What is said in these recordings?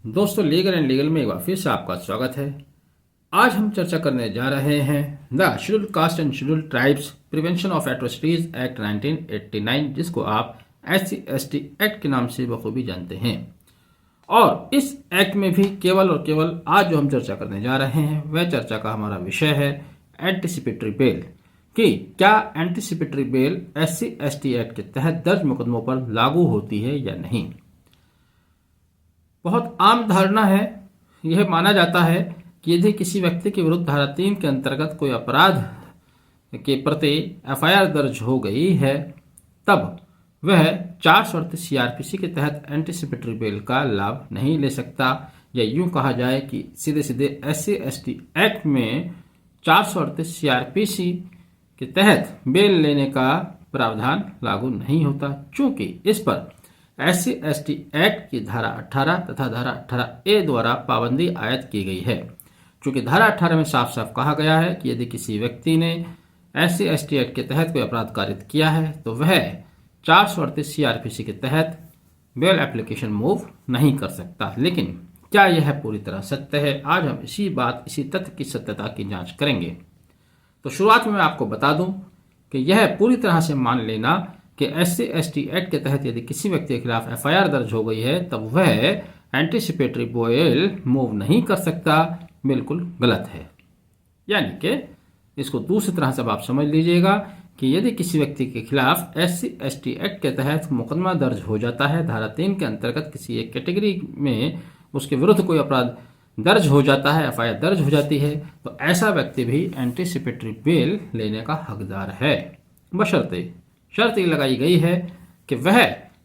दोस्तों, legal and legal में एक बार फिर से आपका स्वागत है। आज हम चर्चा करने जा रहे हैं the scheduled caste and scheduled tribes prevention of atrocities act 1989, जिसको आप SC/ST एक्ट के नाम से बखूबी जानते हैं। और इस एक्ट में भी केवल और केवल आज जो हम चर्चा करने जा रहे हैं वह चर्चा का हमारा विषय है एंटीसिपेटरी बेल, कि क्या एंटीसिपेटरी बेल SC/ST एक्ट के तहत दर्ज मुकदमों पर लागू होती है या नहीं। बहुत आम धारणा है, यह माना जाता है कि यदि किसी व्यक्ति के विरुद्ध धारा 3 के अंतर्गत कोई अपराध के प्रति FIR दर्ज हो गई है तब वह 438 CRPC के तहत एंटीसिपेटरी बेल का लाभ नहीं ले सकता, या यूं कहा जाए कि सीधे सीधे SC/ST एक्ट में 438 CRPC के तहत बेल लेने का प्रावधान लागू नहीं होता, चूंकि इस पर SC/ST एक्ट की धारा 18 तथा धारा 18A द्वारा पाबंदी आयद की गई है। चूंकि धारा 18 में साफ साफ कहा गया है कि यदि किसी व्यक्ति ने SC/ST एक्ट के तहत कोई अपराध कारित किया है तो वह 438 CRPC के तहत बेल एप्लीकेशन मूव नहीं कर सकता। लेकिन क्या यह पूरी तरह सत्य है? आज हम इसी तथ्य की सत्यता की जांच करेंगे। तो शुरुआत में मैं आपको बता दूं कि यह पूरी तरह से मान लेना कि SC/ST एक्ट के तहत यदि किसी व्यक्ति के खिलाफ FIR दर्ज हो गई है तब वह एंटीसिपेटरी बेल मूव नहीं कर सकता, बिल्कुल गलत है। यानी कि इसको दूसरी तरह से आप समझ लीजिएगा कि यदि किसी व्यक्ति के खिलाफ SC/ST एक्ट के तहत मुकदमा दर्ज हो जाता है, धारा 3 के अंतर्गत किसी एक कैटेगरी में उसके विरुद्ध कोई अपराध दर्ज हो जाता है, FIR दर्ज हो जाती है, तो ऐसा व्यक्ति भी एंटीसिपेटरी बेल लेने का हकदार है, बशर्ते शर्त ये लगाई गई है कि वह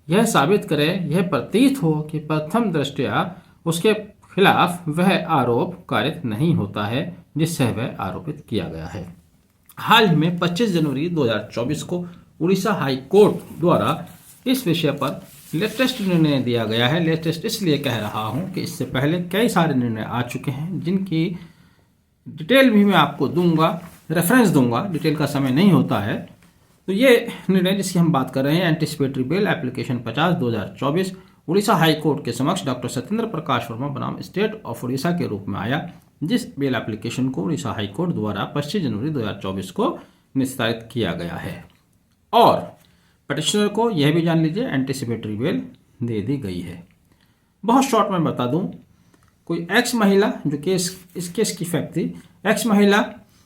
यह साबित करे, यह प्रतीत हो कि प्रथम दृष्टया उसके खिलाफ वह आरोप कारित नहीं होता है जिससे वह आरोपित किया गया है। हाल ही में 25 जनवरी 2024 को उड़ीसा हाई कोर्ट द्वारा इस विषय पर लेटेस्ट निर्णय दिया गया है। लेटेस्ट इसलिए कह रहा हूं कि इससे पहले कई सारे निर्णय आ चुके हैं जिनकी डिटेल भी मैं आपको दूंगा, रेफरेंस दूंगा, डिटेल का समय नहीं होता है। तो ये निर्णय जिसकी हम बात कर रहे हैं anticipatory bail application 50/2024 Orissa high court के समक्ष डॉक्टर सत्येंद्र प्रकाश वर्मा बनाम स्टेट ऑफ उड़ीसा के रूप में आया, जिस बेल एप्लीकेशन को उड़ीसा हाई कोर्ट द्वारा 25 जनवरी 2024 को निस्तारित किया गया है। और पटिशनर को यह भी जान लीजिए एंटीसिपेटरी बेल दे दी गई है। बहुत शॉर्ट में बता दूं, कोई एक्स महिला जो इस केस की फैक्ट थी, एक्स महिला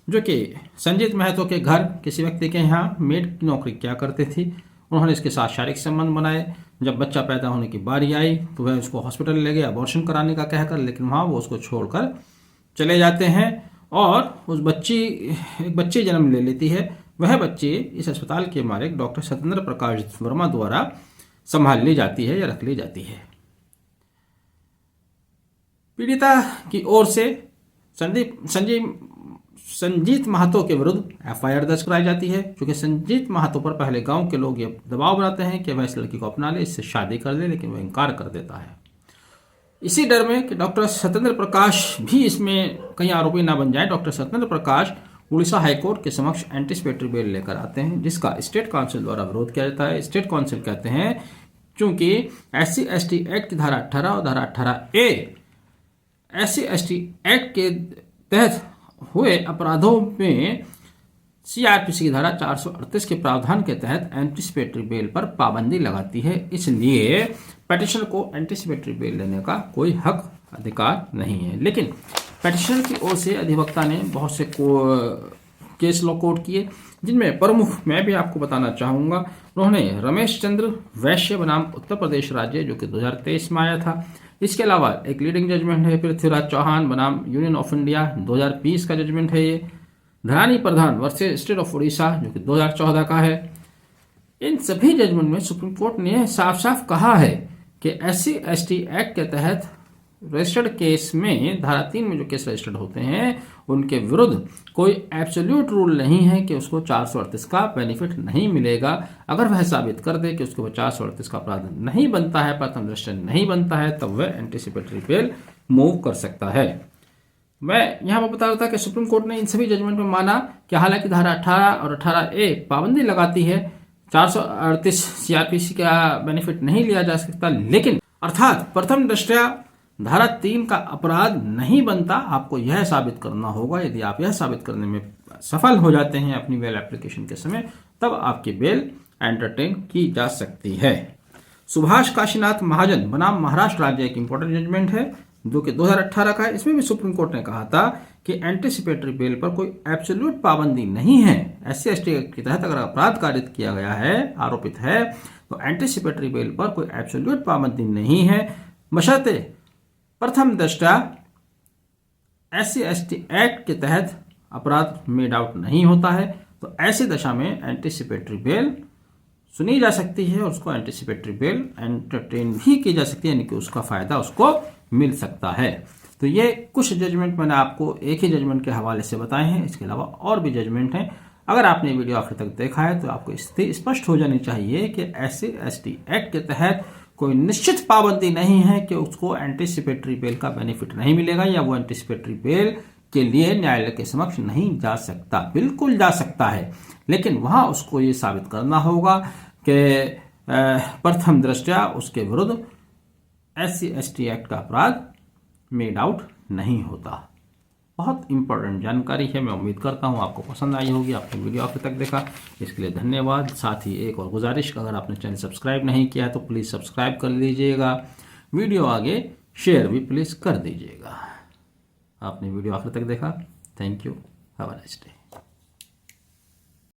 जो कि संजीत महतो के घर किसी व्यक्ति के यहाँ मेड की नौकरी किया करती थी, उन्होंने इसके साथ शारीरिक संबंध बनाए। जब बच्चा पैदा होने की बारी आई तो वह उसको हॉस्पिटल ले गए अबॉर्शन कराने का कहकर, लेकिन वहाँ वो उसको छोड़कर चले जाते हैं और एक बच्ची जन्म ले लेती है। वह बच्ची इस अस्पताल के मालिक डॉक्टर सत्येंद्र प्रकाश वर्मा द्वारा संभाल ली जाती है या रख ली जाती है। पीड़िता की ओर से संजीत महतो के विरुद्ध FIR दर्ज कराई जाती है, क्योंकि संजीत महतो पर पहले गांव के लोग ये दबाव बनाते हैं कि वह इस लड़की को अपना ले, इससे शादी कर ले, लेकिन वह इनकार कर देता है। इसी डर में कि डॉक्टर सत्येंद्र प्रकाश भी इसमें कहीं आरोपी ना बन जाए, डॉक्टर सत्येंद्र प्रकाश उड़ीसा हाईकोर्ट के समक्ष एंटीसिपेटरी बेल लेकर आते हैं, जिसका स्टेट काउंसिल द्वारा विरोध किया जाता है। स्टेट काउंसिल कहते हैं क्योंकि SC/ST एक्ट की धारा 18 और धारा 18A SC/ST एक्ट के तहत हुए अपराधों में CRPC की धारा 438 के प्रावधान के तहत एंटीसिपेटरी बेल पर पाबंदी लगाती है। इसलिए पेटिशनर को एंटीसिपेटरी बेल लेने का कोई हक अधिकार नहीं है। लेकिन पेटिशनर की ओर से अधिवक्ता ने बहुत से केस लॉ कोर्ट किए, जिनमें प्रमुख मैं भी आपको बताना चाहूँगा। उन्होंने रमेश चंद्र वैश्य बनाम उत्तर प्रदेश राज्य, जो कि 2023 में आया था। इसके अलावा एक लीडिंग जजमेंट है पृथ्वीराज चौहान बनाम यूनियन ऑफ इंडिया, 2020 का जजमेंट है ये। धरानी प्रधान वर्सेस स्टेट ऑफ उड़ीसा, जो कि 2014 का है। इन सभी जजमेंट में सुप्रीम कोर्ट ने साफ साफ कहा है कि SC/ST एक्ट के तहत रजिस्टर्ड केस में धारा 3 में जो केस रजिस्टर्ड होते हैं उनके विरुद्ध कोई एब्सोल्यूट रूल नहीं है कि उसको 438 का बेनिफिट नहीं मिलेगा। अगर वह साबित कर दे कि उसको 438 का अपराध नहीं बनता है, प्रथम दृष्टया नहीं बनता है, तब वह एंटीसिपेटरी बेल मूव कर सकता है। मैं यहाँ पर बता रहा था कि सुप्रीम कोर्ट ने इन सभी जजमेंट में माना कि हालांकि धारा 18 और 18A पाबंदी लगाती है, 438 CRPC का बेनिफिट नहीं लिया जा सकता, लेकिन अर्थात प्रथम दृष्टया धारा 3 का अपराध नहीं बनता। आपको यह साबित करना होगा। यदि आप यह साबित करने में सफल हो जाते हैं अपनी बेल एप्लीकेशन के समय, तब आपकी बेल एंटरटेन की जा सकती है। सुभाष काशीनाथ महाजन बनाम महाराष्ट्र राज्य एक इंपॉर्टेंट जजमेंट है जो कि 2018 का है। इसमें भी सुप्रीम कोर्ट ने कहा था कि एंटीसिपेटरी बेल पर कोई एब्सोल्यूट पाबंदी नहीं है। SC/ST एक्ट के तहत अगर अपराध कारित किया गया है, आरोपित है, तो एंटीसिपेटरी बेल पर कोई एब्सोल्यूट पाबंदी नहीं है, बशर्ते प्रथम दृष्टया SC/ST एक्ट के तहत अपराध मेड आउट नहीं होता है। तो ऐसी दशा में एंटीसिपेटरी बेल सुनी जा सकती है और उसको एंटीसिपेटरी बेल एंटरटेन भी की जा सकती है, यानी कि उसका फायदा उसको मिल सकता है। तो ये कुछ जजमेंट मैंने आपको एक ही जजमेंट के हवाले से बताए हैं। इसके अलावा और भी जजमेंट हैं। अगर आपने वीडियो आखिर तक देखा है तो आपको स्थिति स्पष्ट हो जानी चाहिए कि SC/ST एक्ट के तहत कोई निश्चित पाबंदी नहीं है कि उसको एंटीसिपेटरी बेल का बेनिफिट नहीं मिलेगा या वो एंटीसिपेटरी बेल के लिए न्यायालय के समक्ष नहीं जा सकता। बिल्कुल जा सकता है, लेकिन वहां उसको ये साबित करना होगा कि प्रथम दृष्टया उसके विरुद्ध SC/ST एक्ट का अपराध मेड आउट नहीं होता। बहुत इंपॉर्टेंट जानकारी है। मैं उम्मीद करता हूँ आपको पसंद आई होगी। आपने वीडियो आखिर तक देखा, इसके लिए धन्यवाद। साथ ही एक और गुजारिश, अगर आपने चैनल सब्सक्राइब नहीं किया है तो प्लीज़ सब्सक्राइब कर लीजिएगा। वीडियो आगे शेयर भी प्लीज़ कर दीजिएगा। आपने वीडियो आखिर तक देखा, thank you, have a nice day.